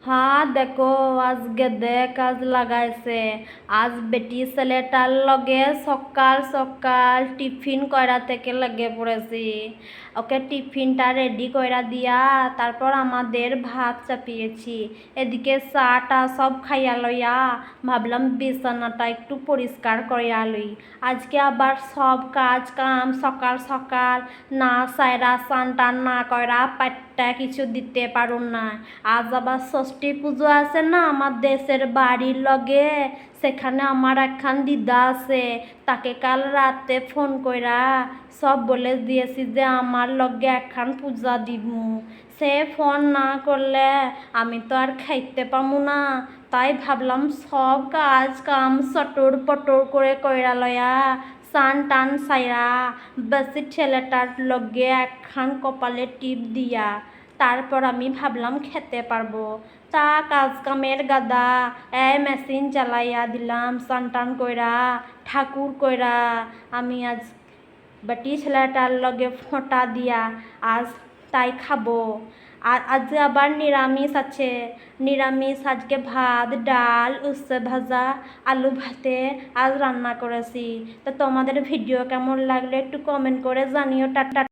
হ্যাঁ দেখো, আজকে দেখ কাজ লাগাইছে। আজ বেটি ছেলেটার লগে সকাল সকাল টিফিন কইরা থেকে লেগে পড়েছি। ওকে টিফিনটা রেডি কইরা দিয়া তারপর আমাদের ভাত চাপিয়েছি। এদিকে চাটা সব খাইয়া লইয়া ভাবলাম বিছানাটা একটু পরিষ্কার করিয়া লই। আজকে আবার সব কাজ কাম সকাল সকাল না সাইরা স্নান টান না কইরা পাট্টা কিছু দিতে পারুম না। আজ আবার ষষ্ঠী পুজো আছে না আমার দেশের বাড়ির লগে, সেখানে আমার একখান দিদা আছে। তাকে কাল রাতে ফোন কইরা সব বলে দিয়েছি যে আমার লগে একখান পূজা দিমু। সে ফোন না করলে আমি তো আর খাইতে পামু না। তাই ভাবলাম সব কাজ কাম চটর পটর করে কইরা লয়া স্নান টান সাইরা বেশি ছেলেটার লগে একখান কপালে টিপ দিয়া তারপর আমি ভাবলাম খেতে পারবো। তা কাজ কামের গাদা মেশিন চালাইয়া দিলাম স্নান টান কইরা ঠাকুর কইরা আমি আজ বেটি ছেলেটার লগে ফোঁটা দিয়া আজ তাই খাবো। আর আজ আবার নিরামিষ আছে। নিরামিষ আজকে ভাত ডাল উচ্ছে ভাজা আলু ভাতে আজ রান্না করেছি। তো তোমাদের ভিডিও কেমন লাগলে একটু কমেন্ট করে জানিও। টাটা।